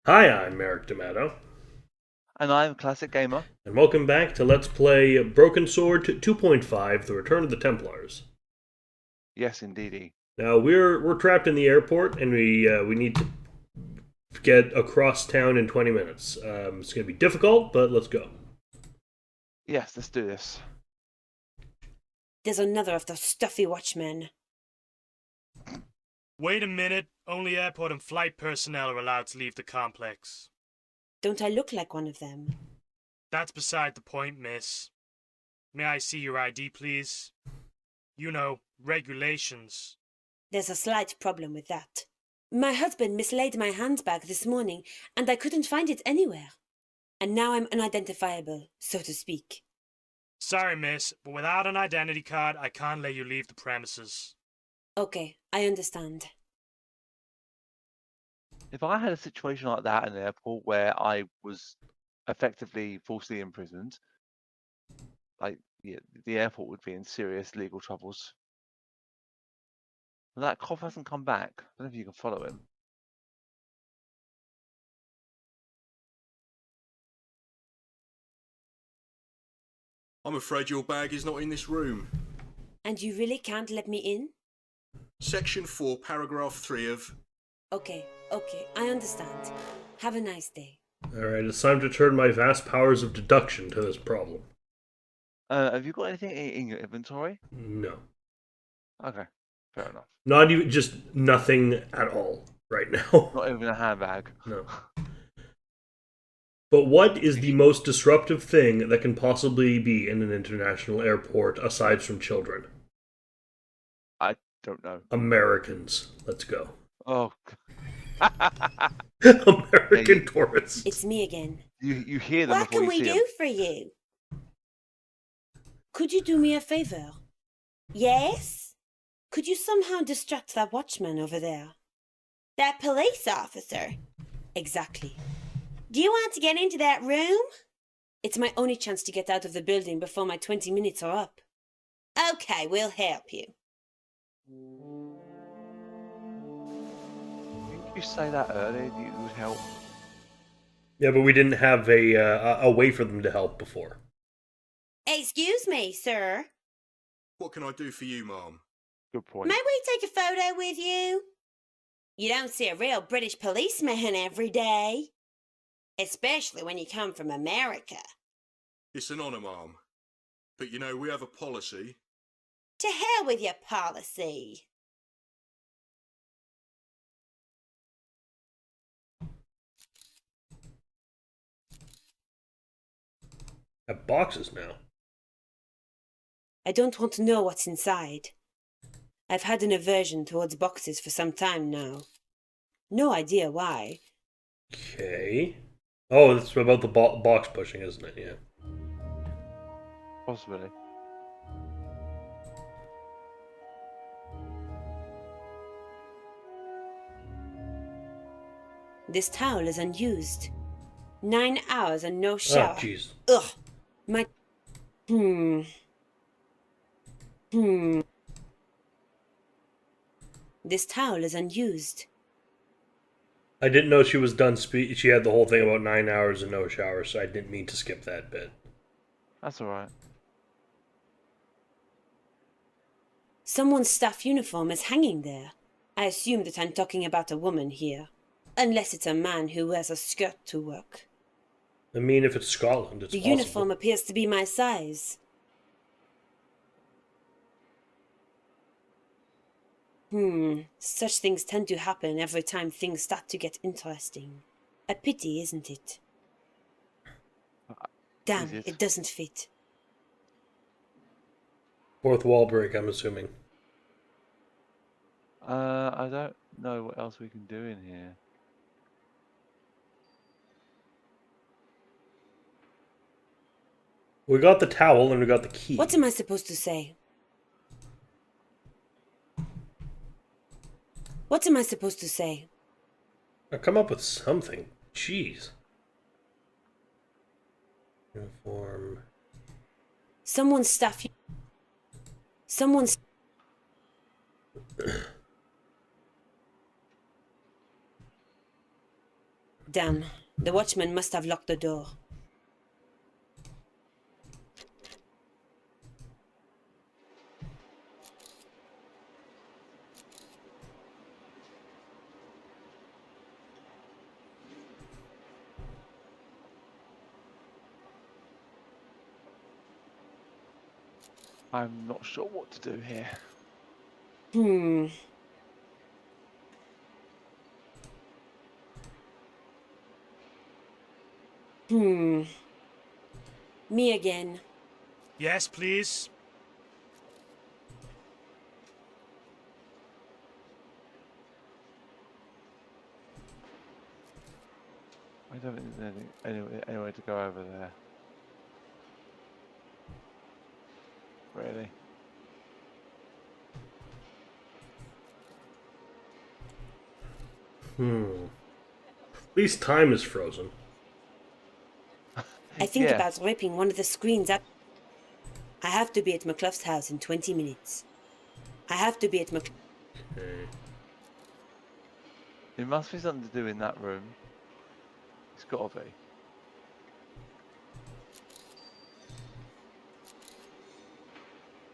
Hi, I'm Merrick D'Amato, And I'm a classic gamer. and welcome back to Let's Play Broken Sword 2.5: The Return of the Templars. Yes, indeedy. Now we're trapped in the airport, and we need to get across town in 20 minutes. It's going to be difficult, but let's go. Yes, let's do this. There's another of those stuffy watchmen. Wait a minute. Only airport and flight personnel are allowed to leave the complex. Don't I look like one of them? That's beside the point, miss. May I see your ID, please? You know, regulations. There's a slight problem with that. My husband mislaid my handbag this morning, and I couldn't find it anywhere. And now I'm unidentifiable, so to speak. Sorry, miss, but without an identity card, I can't let you leave the premises. Okay, I understand. If I had a situation like that in an airport where I was effectively falsely imprisoned, the airport would be in serious legal troubles. And that cop hasn't come back. I don't know if you can follow him. I'm afraid your bag is not in this room. And you really can't let me in? Section 4, paragraph 3 of... Okay, I understand. Have a nice day. Alright, it's time to turn my vast powers of deduction to this problem. Have you got anything in your inventory? No. Okay, fair enough. Not even, just nothing at all right now. Not even a handbag. No. But what is the most disruptive thing that can possibly be in an international airport aside from children? I don't know. Americans. Let's go. Oh. American tourists. It's me again. You hear them What before can you we see do them. for you? Could you do me a favor? Yes? Could you somehow distract that watchman over there? That police officer? Exactly. Do you want to get into that room? It's my only chance to get out of the building before my 20 minutes are up. Okay, we'll help you. Didn't you say that earlier that you would help? Yeah, but we didn't have a way for them to help before. Excuse me, sir. What can I do for you, ma'am? Good point. May we take a photo with you? You don't see a real British policeman every day. Especially when you come from America. It's an honour, ma'am. But you know, we have a policy. To hell with your policy. Have boxes now. I don't want to know what's inside. I've had an aversion towards boxes for some time now. No idea why. Okay. Oh, that's about the box pushing, isn't it? Yeah. Possibly. This towel is unused. 9 hours and no shower. Oh, jeez. Ugh. My... This towel is unused. I didn't know she was done she had the whole thing about 9 hours and no shower, so I didn't mean to skip that bit. That's alright. Someone's staff uniform is hanging there. I assume that I'm talking about a woman here. Unless it's a man who wears a skirt to work. I mean, if it's Scotland, it's The possible. uniform appears to be my size. Such things tend to happen every time things start to get interesting. A pity, isn't it? Damn, it doesn't fit. Fourth wall break, I'm assuming. I don't know what else we can do in here. We got the towel and we got the key. What am I supposed to say? What am I supposed to say? Now come up with something. Jeez. Uniform. Someone's staff... Someone's... Damn, the watchman must have locked the door. I'm not sure what to do here. Hmm. Me again. Yes, please. I don't think there's any way to go over there. Really? At least time is frozen. I think Yeah. about ripping one of the screens up. I have to be at McClough's house in 20 minutes. I have to be at McClough. Okay. There must be something to do in that room. It's got to be.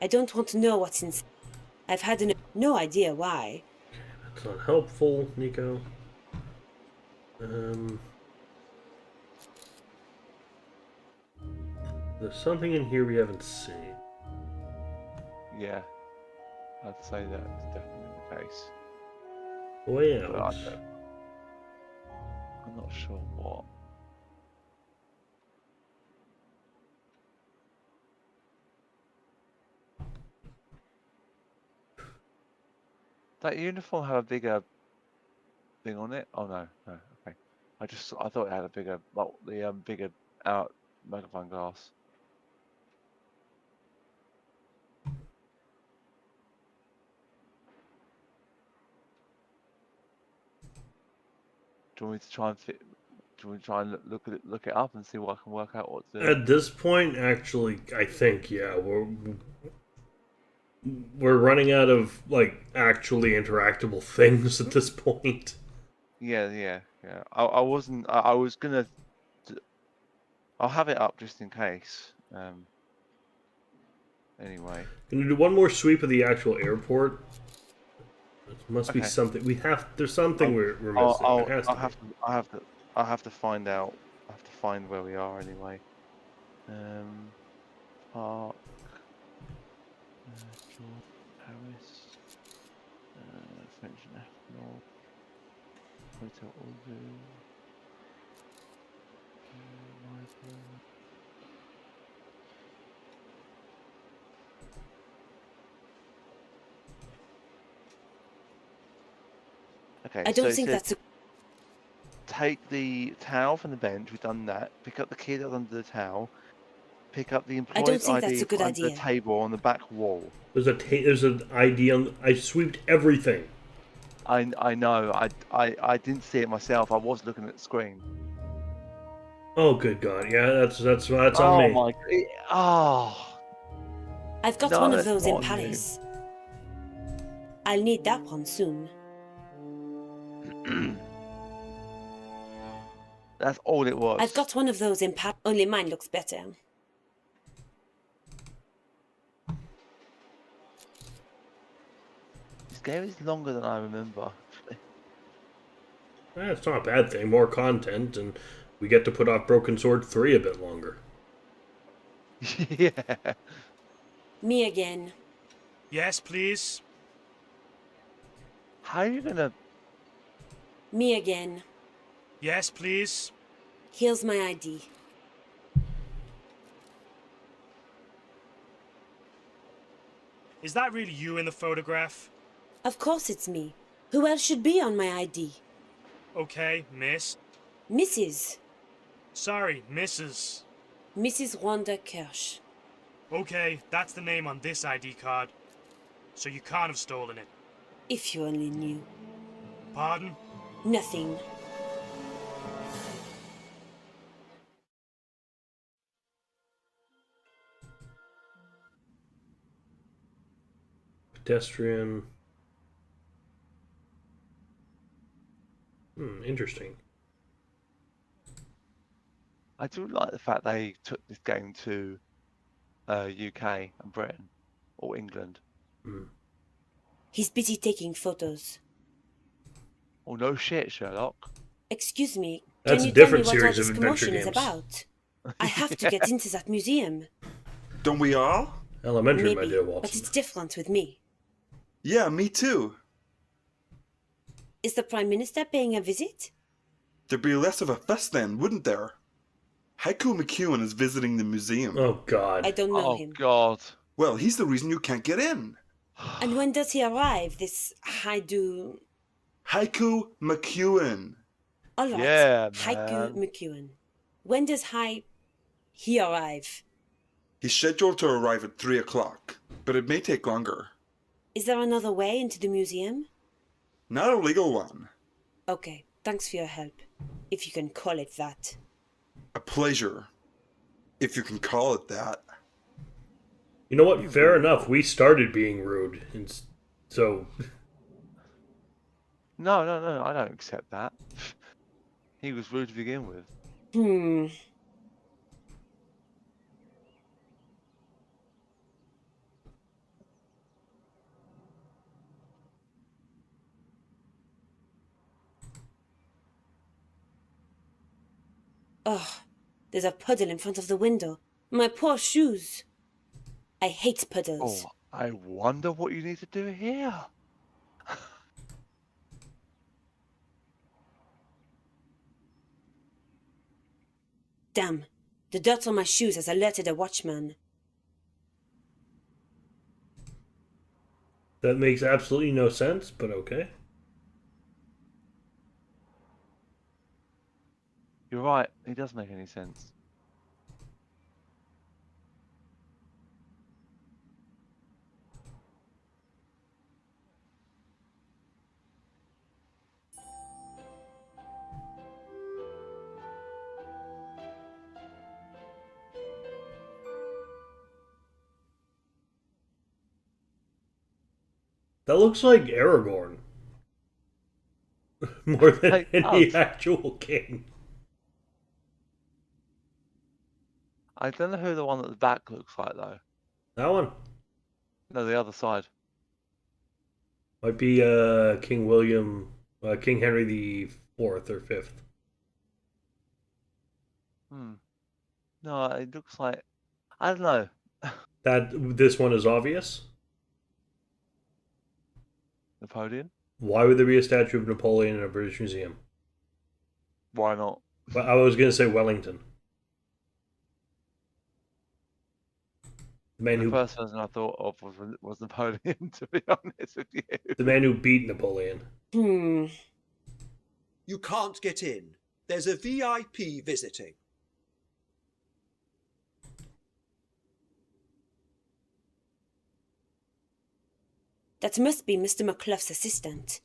I don't want to know what's inside. I've had no idea why. That's not helpful, Nico. There's something in here we haven't seen. Yeah. I'd say that's definitely the case. Way But out. I'm not sure what. That uniform have a bigger thing on it? Oh no, no, okay. I thought it had a bigger, well, the bigger out magnifying glass. Do you want me to try and fit? Do you want me to try and look it up and see what I can work out what to do? At this point, actually, I think we're running out of like actually interactable things at this point. Yeah. I wasn't. I was gonna. I'll have it up just in case. Anyway. Gonna do one more sweep of the actual airport. There must be Okay. something we have. There's something we're missing. There has to I'll be. have to. I have to find out. I have to find where we are anyway. Park. George Paris. French National. Hotel Urdu. Library. Okay, I so don't it think says that's a. take the towel from the bench. We've done that. Pick up the key that's under the towel. Pick up the I don't employee's think that's ID a good under the idea. table on the back wall. There's an ID on. I sweeped everything. I know. I didn't see it myself. I was looking at the screen. Oh, good God! Yeah, that's on Oh me. my. Oh I've got no, one of that's those in not on you. Paris. I'll need that one soon. That's all it was. I've got one of those in Paris. Only mine looks better. This game is longer than I remember. Actually. It's not a bad thing. More content, and we get to put off Broken Sword 3 a bit longer. Yeah. Me again. Yes, please. How are you gonna? Me again. Yes, please. Here's my ID. Is that really you in the photograph? Of course it's me. Who else should be on my ID? Okay, miss. Mrs. Sorry, Mrs. Mrs. Wanda Kirsch. Okay, that's the name on this ID card. So you can't have stolen it. If you only knew. Pardon? Nothing. Pedestrian. Interesting. I do like the fact they took this game to UK and Britain or England. He's busy taking photos. Oh no shit, Sherlock. Excuse me, That's can a you tell me different what all series this of adventure commotion is games. about? I have to get into that museum. Don't we all? Elementary, my Maybe, dear but Watson. it's different with me. Yeah, me too. Is the Prime Minister paying a visit? There'd be less of a fuss then, wouldn't there? Haiku McEwen is visiting the museum. Oh God. I don't know Oh him. god. Well, he's the reason you can't get in. And when does he arrive, this Haiku... Haiku McEwen. Alright, Yeah, Haiku man. McEwen. When does he arrive? He's scheduled to arrive at 3 o'clock, but it may take longer. Is there another way into the museum? Not a legal one. Okay, thanks for your help. If you can call it that. A pleasure. If you can call it that. You know what? Fair enough. We started being rude, and so No, I don't accept that. He was rude to begin with. Ugh, there's a puddle in front of the window. My poor shoes. I hate puddles. Oh, I wonder what you need to do here. Damn, the dirt on my shoes has alerted a watchman. that makes absolutely no sense. But okay. You're right, it doesn't make any sense. That looks like Aragorn more than Hey, any us. actual king. I don't know who the one at the back looks like though. That one No, the other side. might be King William, King Henry the Fourth or Fifth. No, it looks like I don't know. That this one is obvious. Napoleon? Why would there be a statue of Napoleon in a British museum? Why not? Well, I was going to say Wellington. The man The who first person I thought of was Napoleon, to be honest with you. the man who beat Napoleon. Hmm. You can't get in. There's a VIP visiting. That must be Mr. McClough's assistant.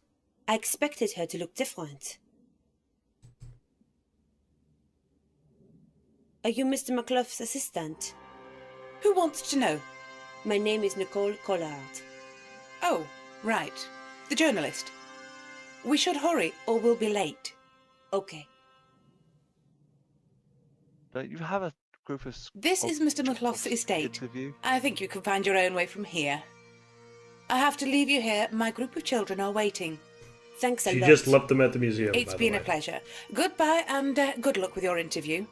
I expected her to look different. Are you Mr. McClough's assistant? Who wants to know? My name is Nicole Collard. Oh, right. The journalist. We should hurry or we'll be late. Okay. Don't you have a group of... This is Mr. McClough's estate. Interview? I think you can find your own way from here. I have to leave you here. My group of children are waiting. Thanks a She lot. just left them at the museum. It's by the been way. a pleasure. Goodbye and good luck with your interview.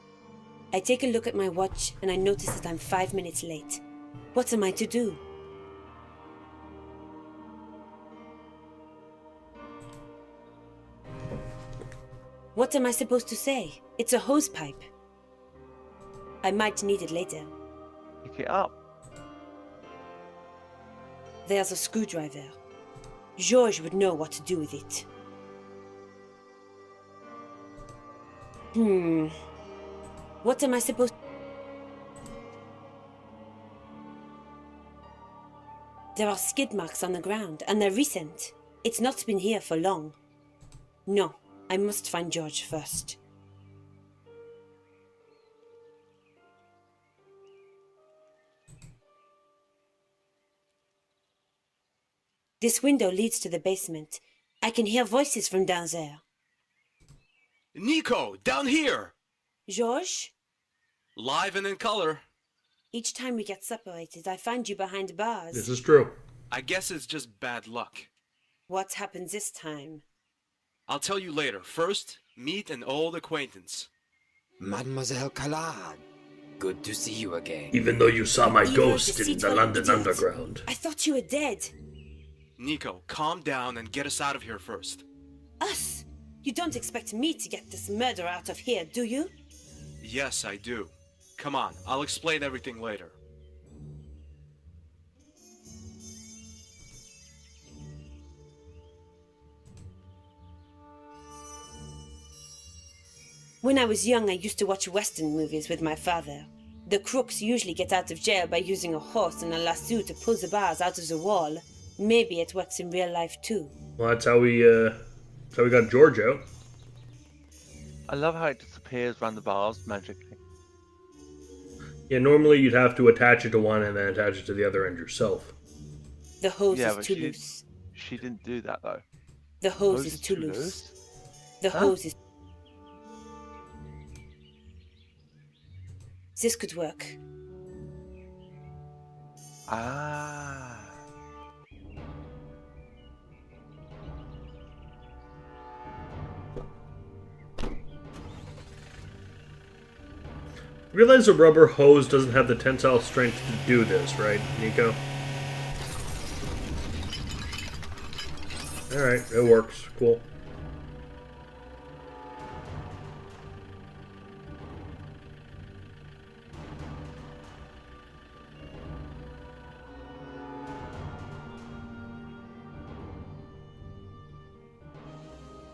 I take a look at my watch and I notice that I'm 5 minutes late. What am I to do? What am I supposed to say? It's a hose pipe. I might need it later. Pick it up. There's a screwdriver. Georges would know what to do with it. What am I supposed... There are skid marks on the ground, and they're recent. It's not been here for long. No, I must find George first. This window leads to the basement. I can hear voices from down there. Nico, down here! Georges? Live and in color. Each time we get separated, I find you behind bars. This is true. I guess it's just bad luck. What happens this time? I'll tell you later. First, meet an old acquaintance. Mademoiselle Collard, good to see you again. Even though you saw my You are ghost in deceitful the London idiot. Underground. I thought you were dead. Nico, calm down and get us out of here first. Us? You don't expect me to get this murderer out of here, do you? Yes, I do. Come on, I'll explain everything later. When I was young, I used to watch Western movies with my father. The crooks usually get out of jail by using a horse and a lasso to pull the bars out of the wall. Maybe it works in real life too. Well, that's how we got George out. I love how it disappears around the bars magically. Yeah, normally you'd have to attach it to one and then attach it to the other end yourself. The hose Yeah, is but too loose. She didn't do that though. The hose is too loose. The hose is... This could work. Ah. Realize a rubber hose doesn't have the tensile strength to do this, right, Nico? Alright, it works. Cool.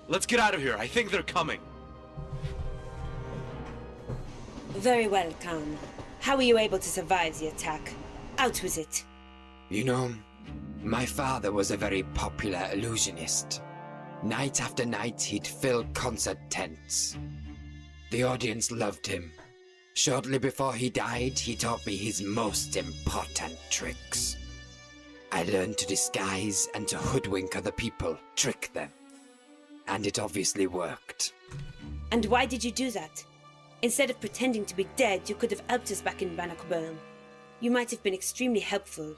Let's get out of here. I think they're coming. Very well, Khan. How were you able to survive the attack? Out with it. You know, my father was a very popular illusionist. Night after night, he'd fill concert tents. The audience loved him. Shortly before he died, he taught me his most important tricks. I learned to disguise and to hoodwink other people, trick them. And it obviously worked. And why did you do that? Instead of pretending to be dead, you could have helped us back in Bannockburn. You might have been extremely helpful.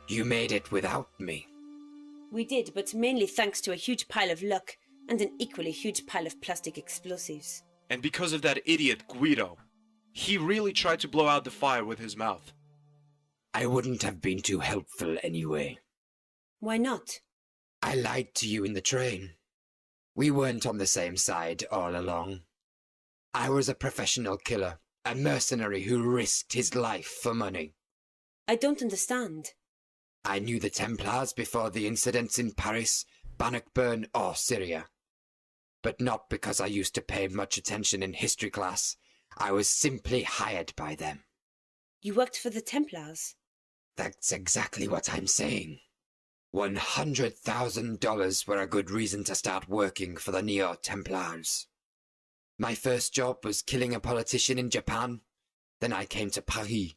You made it without me. We did, but mainly thanks to a huge pile of luck and an equally huge pile of plastic explosives. And because of that idiot Guido. He really tried to blow out the fire with his mouth. I wouldn't have been too helpful anyway. Why not? I lied to you in the train. We weren't on the same side all along. I was a professional killer, a mercenary who risked his life for money. I don't understand. I knew the Templars before the incidents in Paris, Bannockburn, or Syria. But not because I used to pay much attention in history class. I was simply hired by them. You worked for the Templars? That's exactly what I'm saying. $100,000 were a good reason to start working for the Neo-Templars. My first job was killing a politician in Japan. Then I came to Paris.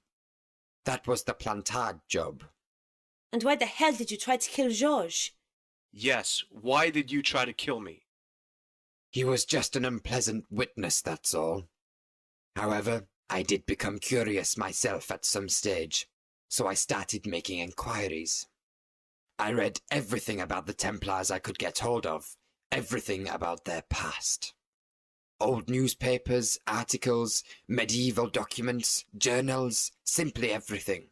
That was the Plantard job. And why the hell did you try to kill Georges? Yes, why did you try to kill me? He was just an unpleasant witness, that's all. However, I did become curious myself at some stage, so I started making inquiries. I read everything about the Templars I could get hold of, everything about their past. Old newspapers, articles, medieval documents, journals, simply everything.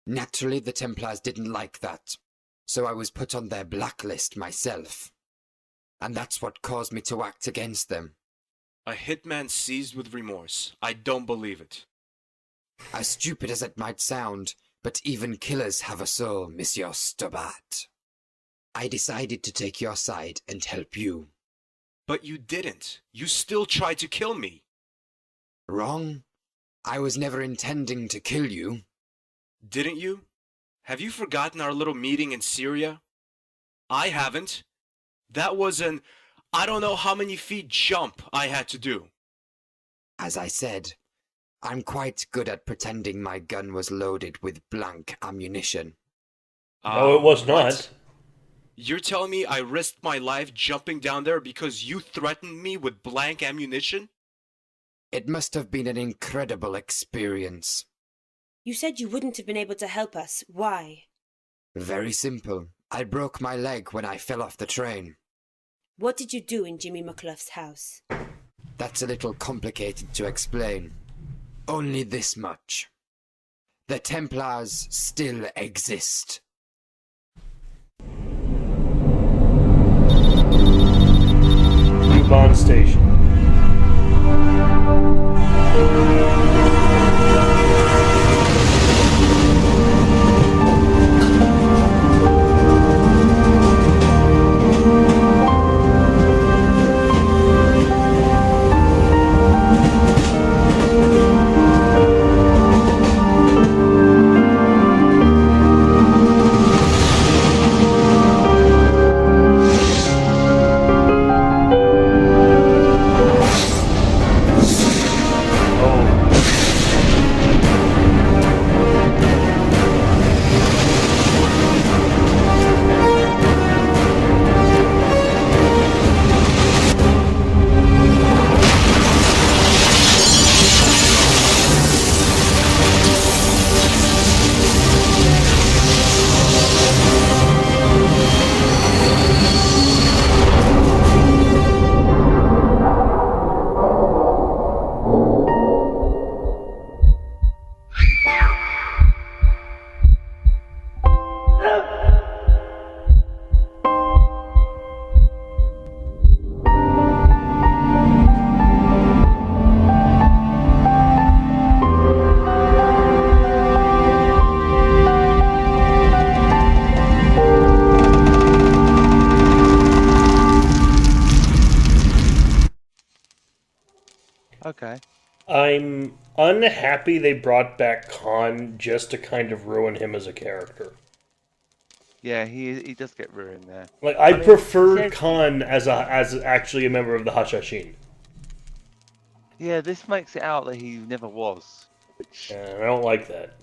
Naturally, the Templars didn't like that, so I was put on their blacklist myself. And that's what caused me to act against them. A hitman seized with remorse. I don't believe it. As stupid as it might sound, but even killers have a soul, Monsieur Stobart. I decided to take your side and help you. But you didn't. You still tried to kill me. Wrong. I was never intending to kill you. Didn't you? Have you forgotten our little meeting in Syria? I haven't. That was an I don't know how many feet jump I had to do. As I said, I'm quite good at pretending my gun was loaded with blank ammunition. No, it was not. What? You're telling me I risked my life jumping down there because you threatened me with blank ammunition? It must have been an incredible experience. You said you wouldn't have been able to help us. Why? Very simple. I broke my leg when I fell off the train. What did you do in Jimmy McClough's house? That's a little complicated to explain. Only this much. The Templars still exist. New Bond Station. Okay. I'm unhappy they brought back Khan just to kind of ruin him as a character. Yeah, he does get ruined there. Like, I mean, preferred yeah, Khan as actually a member of the Hashashin. Yeah, this makes it out that he never was. Which... And I don't like that.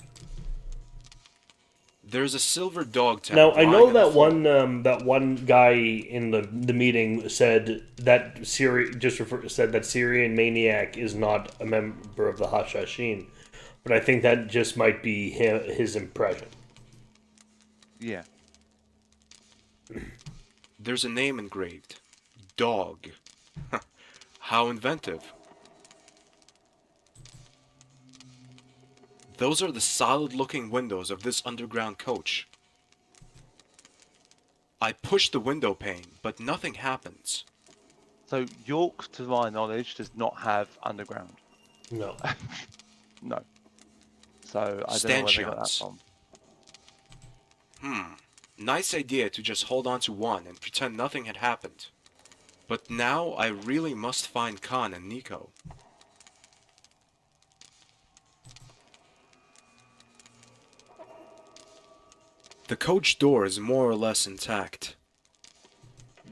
There's a silver dog town. Now I know lying on the that floor. that one guy in the meeting said that said that Syrian maniac is not a member of the Hashashin, but I think that just might be his impression. Yeah. There's a name engraved. Dog. How inventive. Those are the solid-looking windows of this underground coach. I push the window pane, but nothing happens. So York, to my knowledge, does not have underground. No. No. So I don't know where they got that Stanchions. from. Nice idea to just hold on to one and pretend nothing had happened. But now I really must find Khan and Nico. The coach door is more or less intact.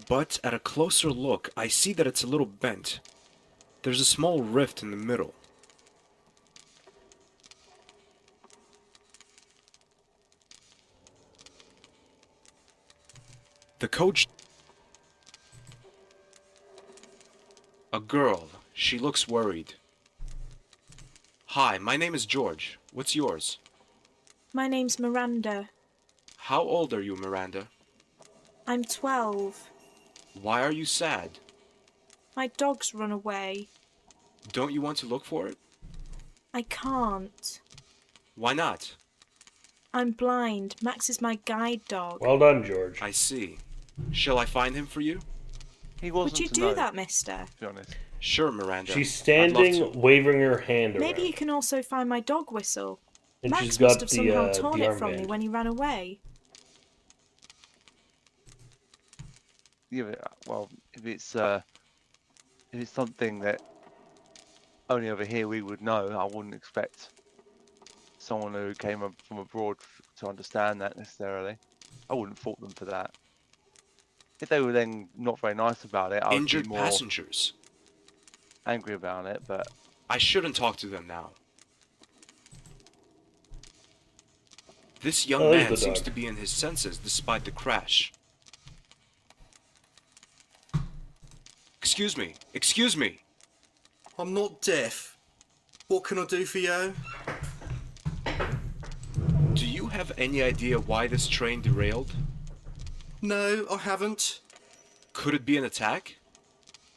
But at a closer look, I see that it's a little bent. There's a small rift in the middle. The coach... A girl. She looks worried. Hi, my name is George. What's yours? My name's Miranda. How old are you, Miranda? I'm 12. Why are you sad? My dog's run away. Don't you want to look for it? I can't. Why not? I'm blind. Max is my guide dog. Well done, George. I see. Shall I find him for you? He wasn't Would you to do know, that, mister? to be honest. Sure, Miranda. She's I'd love standing, to. waving her hand around. Maybe you can also find my dog whistle. And Max she's must got have the, somehow the torn it from me armband. when he ran away. Yeah, but, well, if it's something that only over here we would know, I wouldn't expect someone who came from abroad to understand that necessarily. I wouldn't fault them for that. If they were then not very nice about it, I would Injured be more passengers. angry about it. But I shouldn't talk to them now. This young there's man the seems dog. to be in his senses despite the crash. Excuse me. Excuse me. I'm not deaf. What can I do for you? Do you have any idea why this train derailed? No, I haven't. Could it be an attack?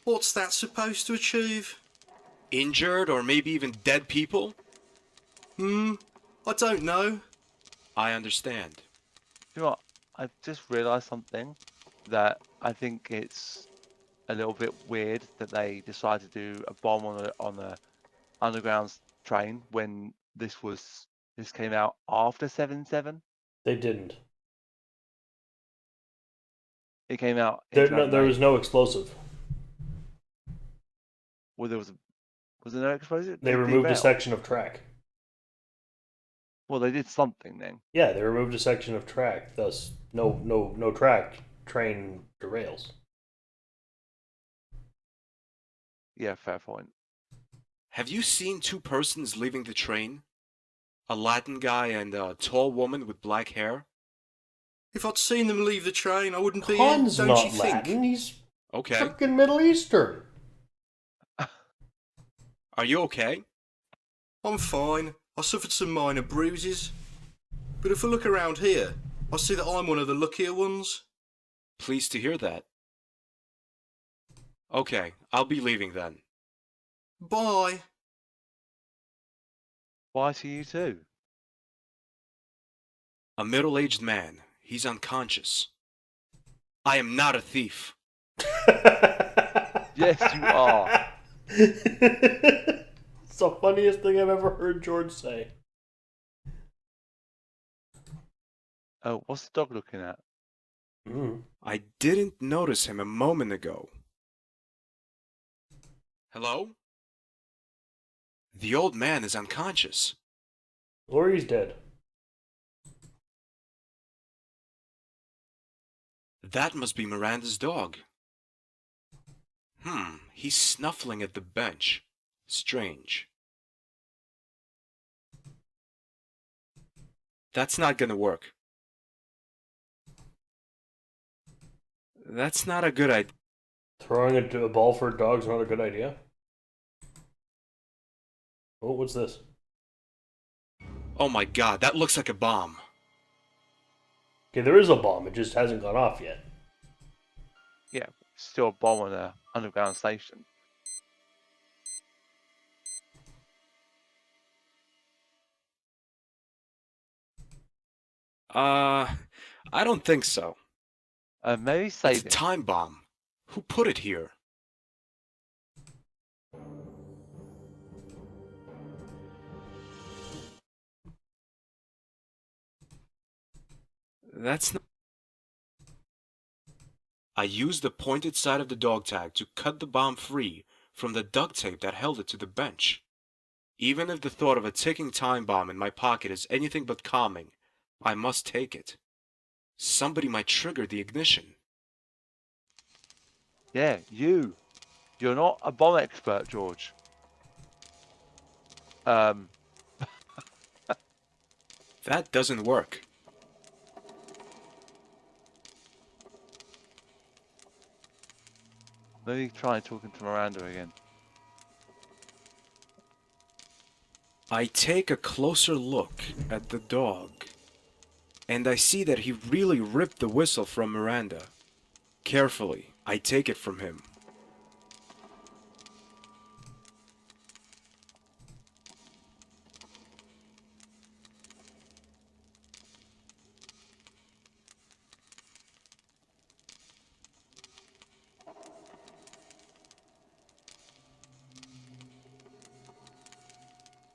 What's that supposed to achieve? Injured or maybe even dead people? I don't know. I understand. You know what? I've just realised something that I think it's a little bit weird that they decided to do a bomb on a underground train when this came out after 7/7. They didn't. It came out in There 2008. was no explosive. Well, was there no explosive? They It removed a derailed. section of track. Well, they did something then. Yeah, they removed a section of track. Thus, no track. Train derails. Yeah, fair point. Have you seen two persons leaving the train? A Latin guy and a tall woman with black hair? If I'd seen them leave the train, I wouldn't be Han's here, don't not you think? Latin. He's Okay. freaking Middle Eastern. Are you okay? I'm fine. I suffered some minor bruises. But if I look around here, I see that I'm one of the luckier ones. Pleased to hear that. Okay, I'll be leaving then. Bye. Why to you too? A middle-aged man. He's unconscious. I am not a thief. Yes, you are. It's the funniest thing I've ever heard George say. Oh, what's the dog looking at? I didn't notice him a moment ago. Hello? The old man is unconscious. Or he's dead. That must be Miranda's dog. He's snuffling at the bench. Strange. That's not gonna work. That's not a good idea. Throwing a ball for a dog's not a good idea. Oh, what's this? Oh my god, that looks like a bomb. Okay, there is a bomb. It just hasn't gone off yet. Yeah, still a bomb on an underground station. I don't think so. Maybe It's save a it. time bomb. Who put it here? That's not... I used the pointed side of the dog tag to cut the bomb free from the duct tape that held it to the bench. Even if the thought of a ticking time bomb in my pocket is anything but calming, I must take it. Somebody might trigger the ignition. Yeah, you. You're not a bomb expert, George. That doesn't work. Maybe try talking to Miranda again. I take a closer look at the dog, and I see that he really ripped the whistle from Miranda. Carefully, I take it from him.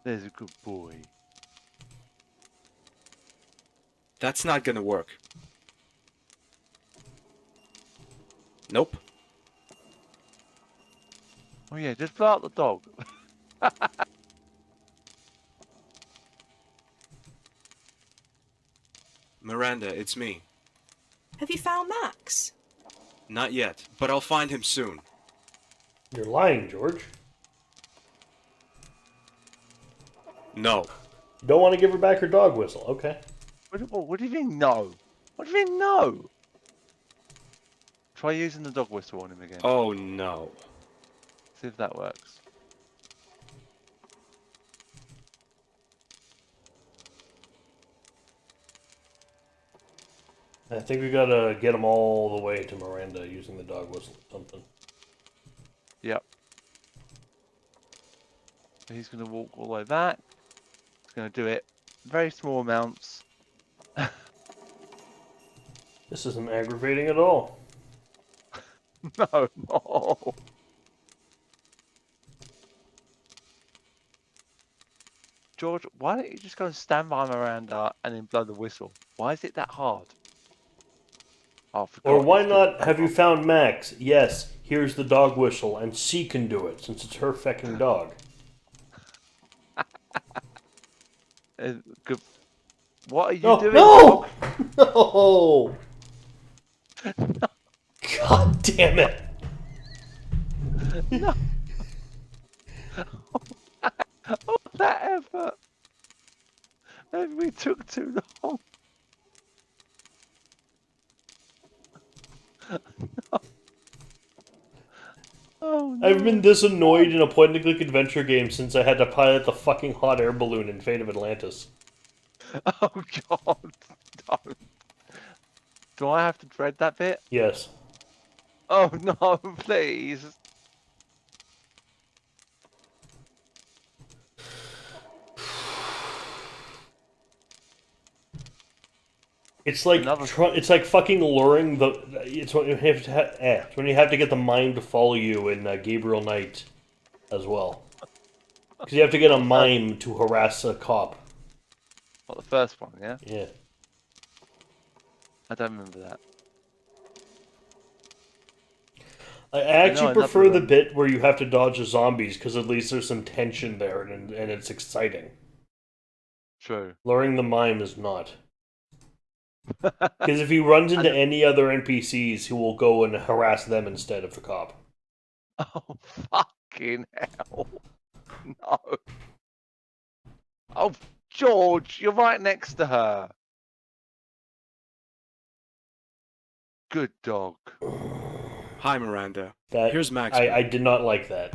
There's a good boy. That's not gonna work. Nope. Oh yeah, just blow out the dog. Miranda, it's me. Have you found Max? Not yet, but I'll find him soon. You're lying, George. No. You don't want to give her back her dog whistle. Okay. What do you mean no? What do you mean no? Try using the dog whistle on him again. Oh no. See if that works. I think we gotta get them all the way to Miranda using the dog whistle or something. Yep. So he's going to walk all the way back. He's going to do it very small amounts. This isn't aggravating at all. No, no. George, why don't you just go and stand by Miranda and then blow the whistle? Why is it that hard? Oh, I forgot Or why it's still not, have you found Max? Yes, here's the dog whistle, and she can do it, since it's her fecking dog. Good. What are you No, doing? no! No! God damn it! No. All that effort. Maybe we took too long. No. Oh no. I've been this annoyed in a point-and-click adventure game since I had to pilot the fucking hot air balloon in Fate of Atlantis. Oh god. No. Do I have to dread that bit? Yes. Oh no, please. It's like it's like fucking luring the. It's when you have to. It's when you have to get the mime to follow you in Gabriel Knight, as well. Because you have to get a mime to harass a cop. What, the first one? Yeah. Yeah. I don't remember that. I actually prefer the one. bit where you have to dodge the zombies because at least there's some tension there and it's exciting. True. Luring the mime is not. Because if he runs into any other NPCs, he will go and harass them instead of the cop. Oh, fucking hell. No. Oh, George, you're right next to her. Good dog. Hi, Miranda. That, Here's Max. I did not like that.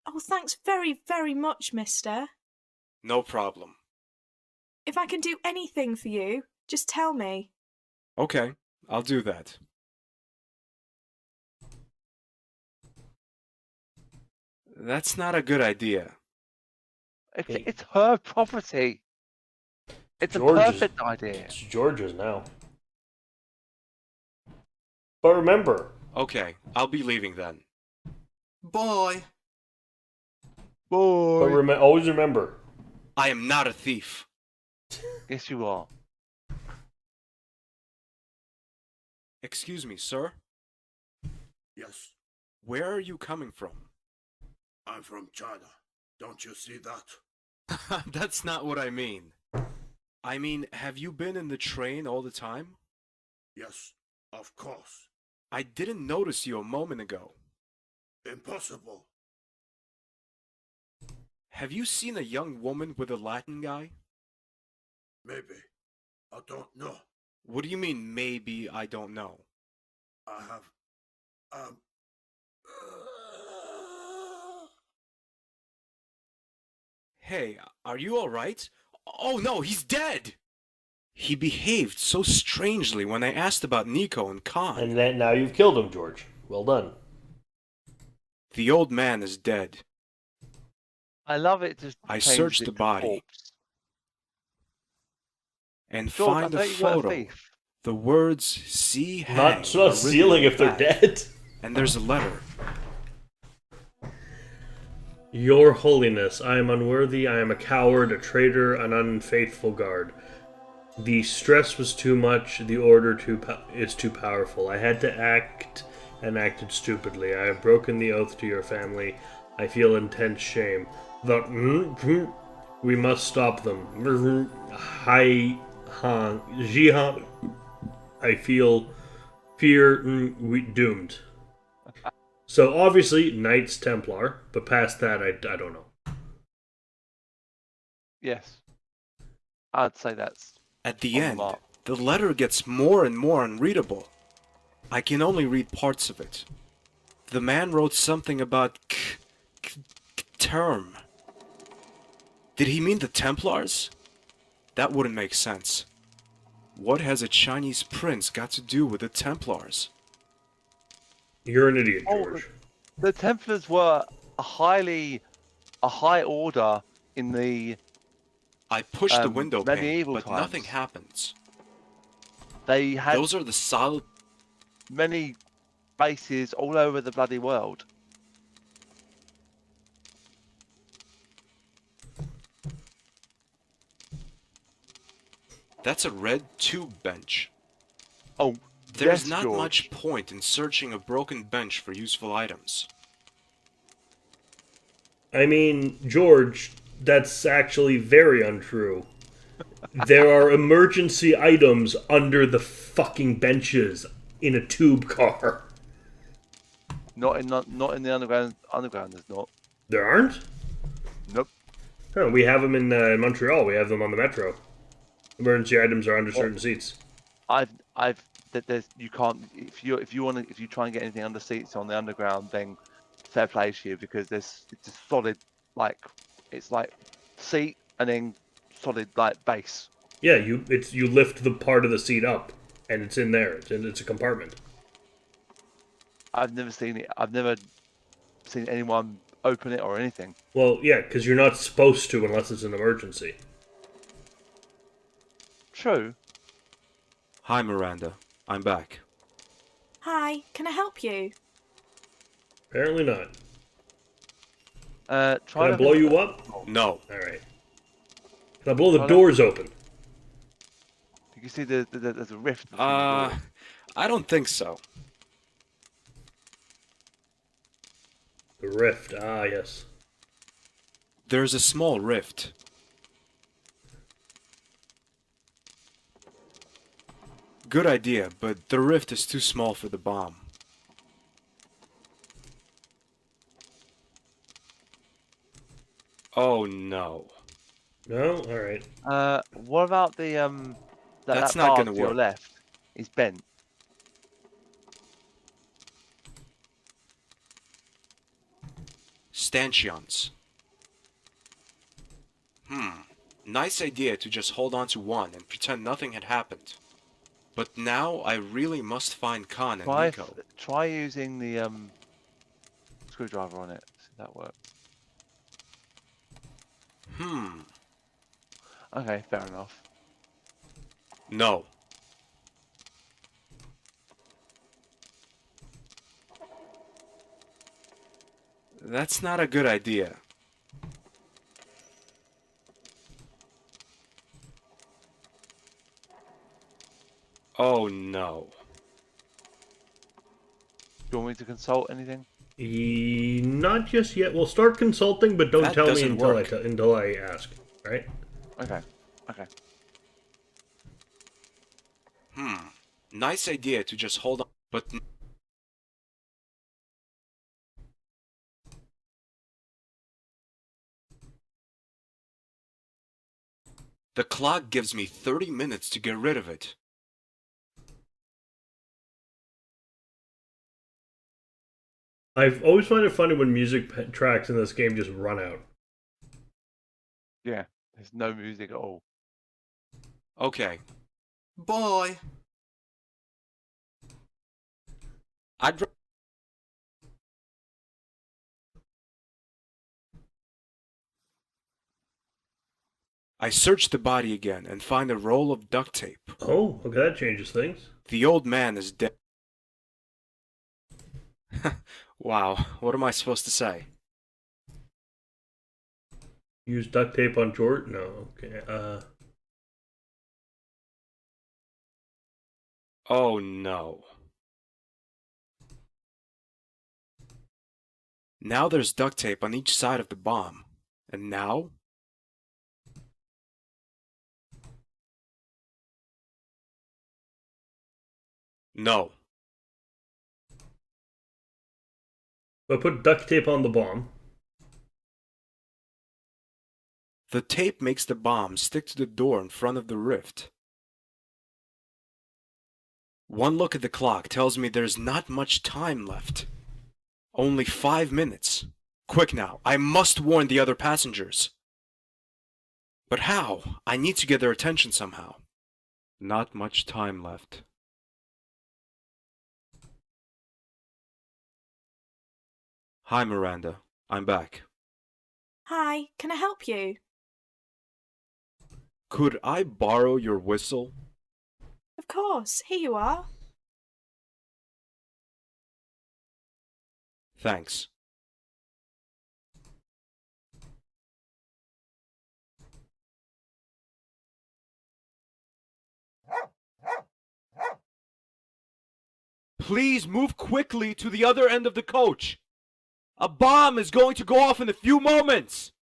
Oh, thanks very, very much, mister. No problem. If I can do anything for you, just tell me. Okay, I'll do that. That's not a good idea. It's her property. It's George's, a perfect idea. It's George's now. But remember. Okay, I'll be leaving then. Bye. Boy. But always remember. I am not a thief. Yes, you are. Excuse me, sir? Yes, Where are you coming from? I'm from China. Don't you see that? That's not what I mean. I mean, have you been in the train all the time? Yes, of course. I didn't notice you a moment ago. Impossible. Have you seen a young woman with a Latin guy? Maybe. I don't know. What do you mean, maybe I don't know? I have... Hey, are you alright? Oh no, he's dead! He behaved so strangely when I asked about Nico and Khan. And then now you've killed him, George. Well done. The old man is dead. I love it. Just I searched the body. And find a photo. The words "see hang." Not stealing if they're dead. And there's a letter. Your Holiness, I am unworthy, I am a coward, a traitor, an unfaithful guard. The stress was too much, the order is too powerful. I had to act and acted stupidly. I have broken the oath to your family. I feel intense shame. We must stop them. I feel fear, doomed. So obviously, Knights Templar, but past that, I don't know. Yes. I'd say that's... At the end, the letter gets more and more unreadable. I can only read parts of it. The man wrote something about term. Did he mean the Templars? That wouldn't make sense. What has a Chinese prince got to do with the Templars? You're an idiot, Oh, George. the Templars were a high order in the I pushed the window pane, medieval but times. nothing happens. They had Those are the solid... many bases all over the bloody world. That's a red tube bench. Oh, There's yes, not George. much point in searching a broken bench for useful items. I mean, George, that's actually very untrue. There are emergency items under the fucking benches in a tube car. Not in the underground. Underground, there's not. There aren't? Nope. Oh, we have them in Montreal. We have them on the metro. Emergency items are under certain seats. There's you can't if you try and get anything under seats on the underground, then fair play to you, because it's a solid, like, it's like seat and then solid like base. Yeah, you lift the part of the seat up, and it's in there. It's a compartment. I've never seen it. I've never seen anyone open it or anything. Well, yeah, because you're not supposed to unless it's an emergency. True. Hi, Miranda. I'm back. Hi, can I help you? Apparently not. Try Can I blow you up? No. Alright. Can I blow the doors open? You can see there's a rift. I don't think so. The rift, yes. There's a small rift. Good idea, but the rift is too small for the bomb. Oh no. No? Alright. What about the That's that not bar gonna to your work. left is bent. Stanchions. Nice idea to just hold on to one and pretend nothing had happened. But now I really must find Khan and Nico. Try using the screwdriver on it. See if that works. Okay, fair enough. No. That's not a good idea. Oh no. Do you want me to consult anything? Not just yet. We'll start consulting, but don't That tell me doesn't until work. until I ask. Right? Okay. Okay. Nice idea to just hold on, but... The clock gives me 30 minutes to get rid of it. I've always found it funny when music tracks in this game just run out. Yeah. There's no music at all. Okay. Bye. I search the body again and find a roll of duct tape. Oh, okay, that changes things. The old man is dead. Wow, what am I supposed to say? Use duct tape on George? No, okay. Oh no. Now there's duct tape on each side of the bomb. And now? No. But put duct tape on the bomb. The tape makes the bomb stick to the door in front of the rift. One look at the clock tells me there's not much time left. Only 5 minutes. Quick now, I must warn the other passengers. But how? I need to get their attention somehow. Not much time left. Hi, Miranda. I'm back. Hi, can I help you? Could I borrow your whistle? Of course, here you are. Thanks. Please move quickly to the other end of the coach. A bomb is going to go off in a few moments.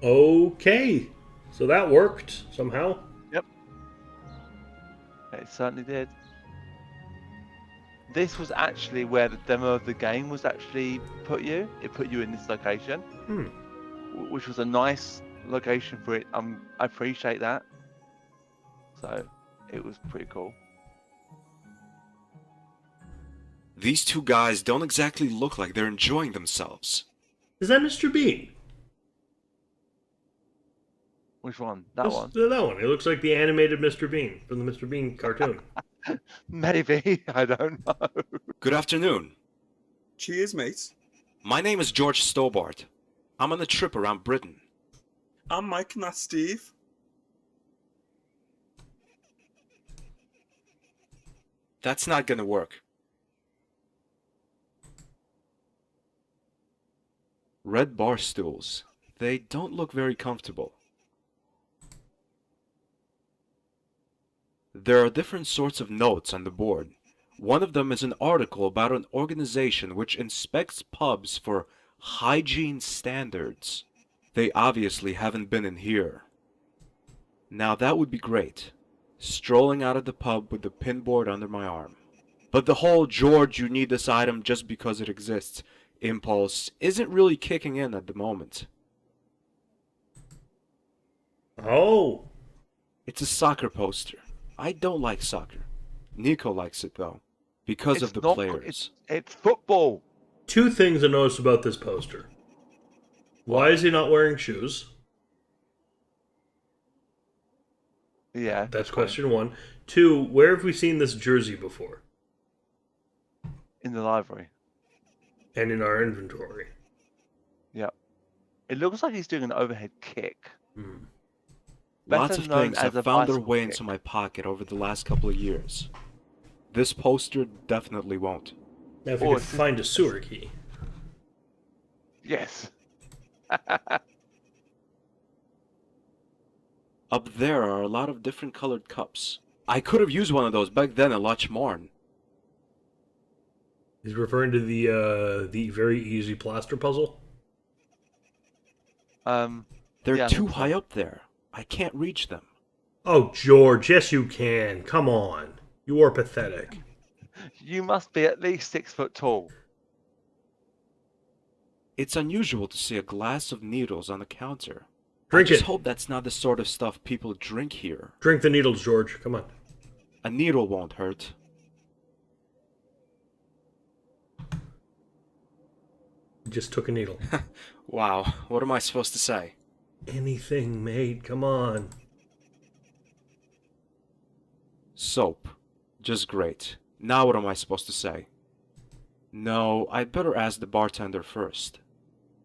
Okay, so that worked somehow. Yep. It certainly did. This was actually where the demo of the game was actually put you. It put you in this location, which was a nice location for it. I appreciate that. So it was pretty cool. These two guys don't exactly look like they're enjoying themselves. Is that Mr. Bean? Which one? That one? That one. It looks like the animated Mr. Bean from the Mr. Bean cartoon. Maybe. I don't know. Good afternoon. Cheers, mate. My name is George Stobart. I'm on a trip around Britain. I'm Mike and that's Steve. That's not gonna work. Red bar stools. They don't look very comfortable. There are different sorts of notes on the board. One of them is an article about an organization which inspects pubs for hygiene standards. They obviously haven't been in here. Now that would be great. Strolling out of the pub with the pinboard under my arm. But the whole George, you need this item just because it exists impulse isn't really kicking in at the moment. Oh. It's a soccer poster. I don't like soccer. Nico likes it though, because of the players. It's football. Two things I noticed about this poster. Why is he not wearing shoes? Yeah. That's question one. Two, where have we seen this jersey before? In the library. And in our inventory. Yep. It looks like he's doing an overhead kick. Lots of things have found their bicycle way kick. into my pocket over the last couple of years. This poster definitely won't. Now if you could find a sewer key. Yes. Up there are a lot of different colored cups. I could have used one of those back then in Lochmarn. He's referring to the very easy plaster puzzle. They're too high up there. I can't reach them. Oh, George, yes you can. Come on. You are pathetic. You must be at least 6 foot tall. It's unusual to see a glass of needles on the counter. Drink I just it. hope that's not the sort of stuff people drink here. Drink the needles, George. Come on. A needle won't hurt. Just took a needle. Wow, what am I supposed to say? Anything, mate. Come on. Soap. Just great. Now what am I supposed to say? No, I'd better ask the bartender first.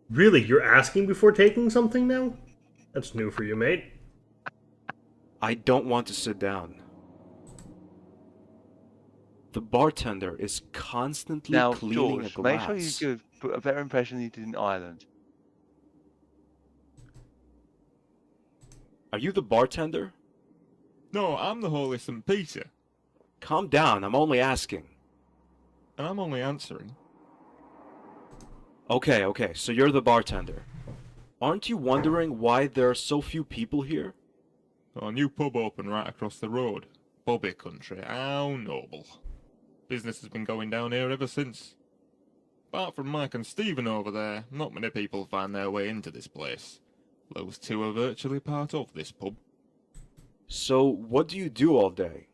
Really? You're asking before taking something now? That's new for you, mate. I don't want to sit down. The bartender is constantly Now, cleaning George, a glass. make sure you put a better impression than you did in Ireland. Are you the bartender? No, I'm the Holy St. Peter. Calm down, I'm only asking. And I'm only answering. Okay, so you're the bartender. Aren't you wondering why there are so few people here? A new pub opened right across the road. Bobby country, how noble. Business has been going down here ever since. Apart from Mike and Stephen over there, not many people find their way into this place. Those two are virtually part of this pub. So, what do you do all day?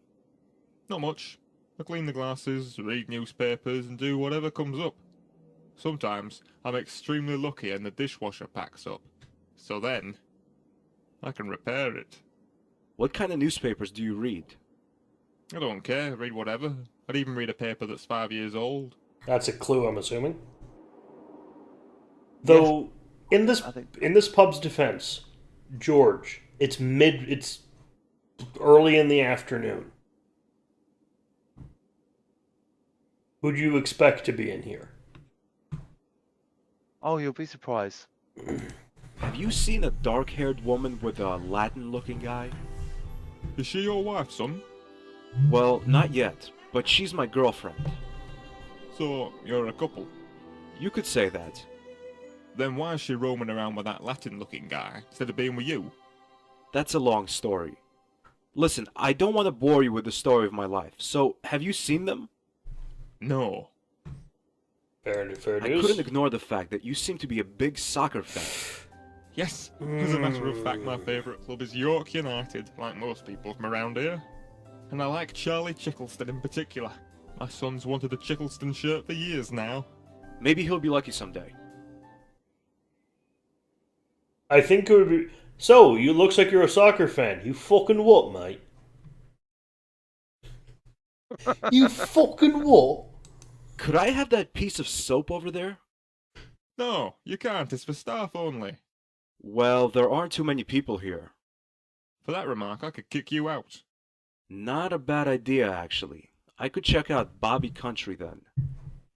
Not much. I clean the glasses, read newspapers, and do whatever comes up. Sometimes I'm extremely lucky and the dishwasher packs up. So then, I can repair it. What kind of newspapers do you read? I don't care, read whatever. I'd even read a paper that's 5 years old. That's a clue, I'm assuming. Though, Yes, in this pub's defense, George, it's early in the afternoon. Who'd you expect to be in here? Oh, you'll be surprised. Have you seen a dark-haired woman with a Latin-looking guy? Is she your wife, son? Well, not yet, but she's my girlfriend. So, you're a couple? You could say that. Then why is she roaming around with that Latin-looking guy, instead of being with you? That's a long story. Listen, I don't want to bore you with the story of my life, so have you seen them? No. Fair I news. couldn't ignore the fact that you seem to be a big soccer fan. Yes, as a matter of fact, my favourite club is York United, like most people from around here. And I like Charlie Chickleston in particular. My son's wanted a Chickleston shirt for years now. Maybe he'll be lucky someday. I think it would be... So, you looks like you're a soccer fan. You fucking what, mate? You fucking what? Could I have that piece of soap over there? No, you can't, it's for staff only. Well, there aren't too many people here. For that remark, I could kick you out. Not a bad idea, actually. I could check out Bobby Country then.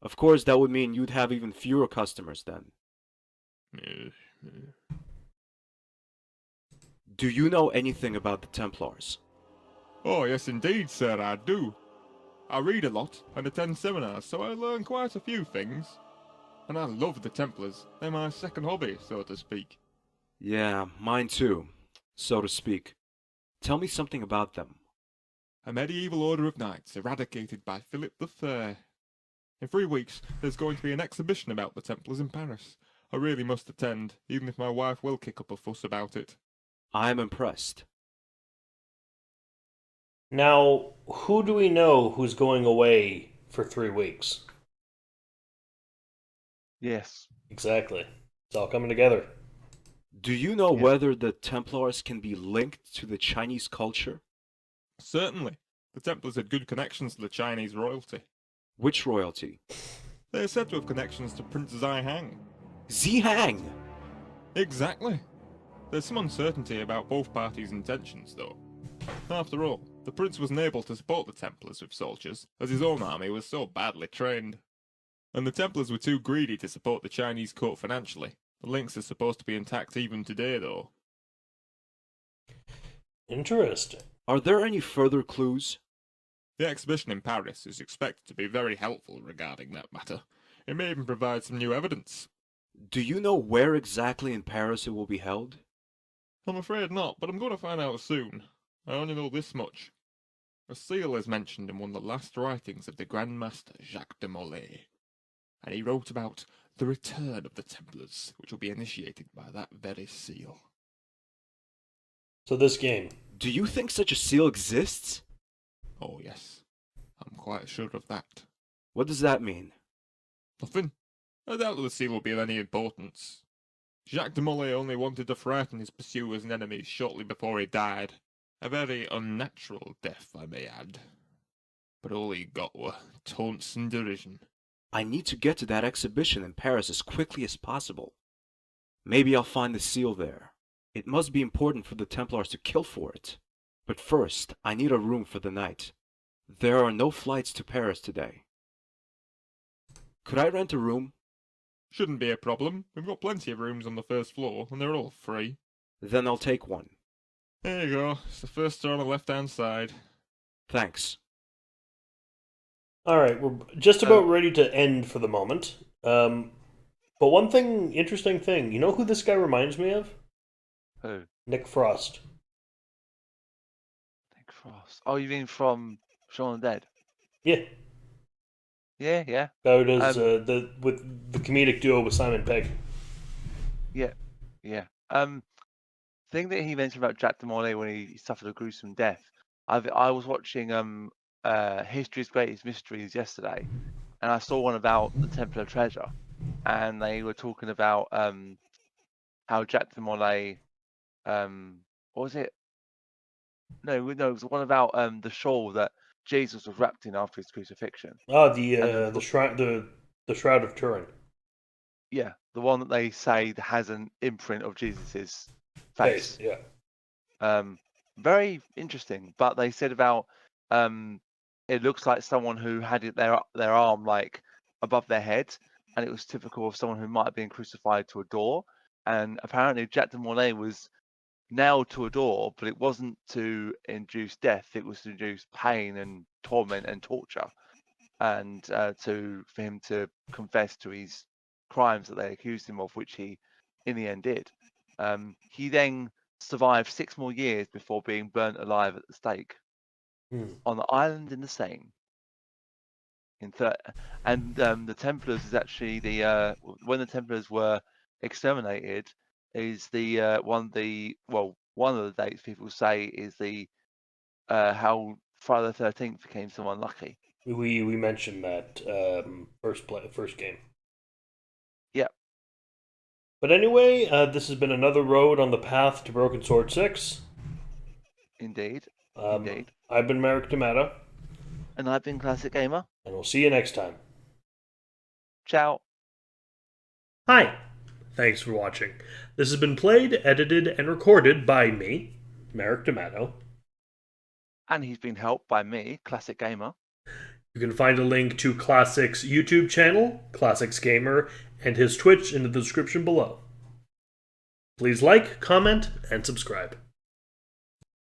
Of course, that would mean you'd have even fewer customers then. Do you know anything about the Templars? Oh, yes indeed, sir, I do. I read a lot and attend seminars, so I learn quite a few things. And I love the Templars. They're my second hobby, so to speak. Yeah, mine too, so to speak. Tell me something about them. A medieval order of knights eradicated by Philip the Fair. In 3 weeks, there's going to be an exhibition about the Templars in Paris. I really must attend, even if my wife will kick up a fuss about it. I'm impressed. Now, who do we know who's going away for 3 weeks? Yes. Exactly. It's all coming together. Do you know whether the Templars can be linked to the Chinese culture? Certainly. The Templars had good connections to the Chinese royalty. Which royalty? They are said to have connections to Prince Zihang. Zihang? Exactly. There's some uncertainty about both parties' intentions, though. After all, the prince was unable to support the Templars with soldiers, as his own army was so badly trained. And the Templars were too greedy to support the Chinese court financially. The links are supposed to be intact even today, though. Interesting. Are there any further clues? The exhibition in Paris is expected to be very helpful regarding that matter. It may even provide some new evidence. Do you know where exactly in Paris it will be held? I'm afraid not, but I'm going to find out soon. I only know this much. A seal is mentioned in one of the last writings of the Grand Master Jacques de Molay, and he wrote about the return of the Templars, which will be initiated by that very seal. So this game. Do you think such a seal exists? Oh yes, I'm quite sure of that. What does that mean? Nothing. I doubt that the seal will be of any importance. Jacques de Molay only wanted to frighten his pursuers and enemies shortly before he died. A very unnatural death, I may add. But all he got were taunts and derision. I need to get to that exhibition in Paris as quickly as possible. Maybe I'll find the seal there. It must be important for the Templars to kill for it. But first, I need a room for the night. There are no flights to Paris today. Could I rent a room? Shouldn't be a problem. We've got plenty of rooms on the first floor, and they're all free. Then I'll take one. There you go. It's the first door on the left-hand side. Thanks. Alright, we're just about ready to end for the moment. But one interesting thing, you know who this guy reminds me of? Who? Nick Frost. Nick Frost. Oh, you mean from Shaun of the Dead? Yeah. Yeah, yeah. Guy who does with the comedic duo with Simon Pegg. Yeah, yeah. thing that he mentioned about Jack Demolay when he suffered a gruesome death. I was watching History's Greatest Mysteries yesterday, and I saw one about the Templar treasure, and they were talking about how Jack Demolay, what was it? No, it was one about the shawl that Jesus was wrapped in after his crucifixion. Oh, the Shroud of Turin. Yeah, the one that they say has an imprint of Jesus's face. Yeah. Very interesting. But they said about it looks like someone who had their arm like above their head, and it was typical of someone who might have been crucified to a door. And apparently, Jack de Mornay was nailed to a door, but it wasn't to induce death; it was to induce pain and torment and torture, and for him to confess to his crimes that they accused him of, which he, in the end, did. He then survived 6 more years before being burnt alive at the stake on the island in the Seine. And the Templars is actually when the Templars were exterminated is one of the dates people say is the how Friday the 13th became so unlucky. We mentioned that first game. Yep. But anyway, this has been another road on the path to Broken Sword 6. Indeed. Indeed. I've been Merrick D'Amato. And I've been Classic Gamer. And we'll see you next time. Ciao. Hi. Thanks for watching. This has been played, edited, and recorded by me, Merrick D'Amato. And he's been helped by me, Classic Gamer. You can find a link to Classic's YouTube channel, Classics Gamer, and his Twitch in the description below. Please like, comment, and subscribe.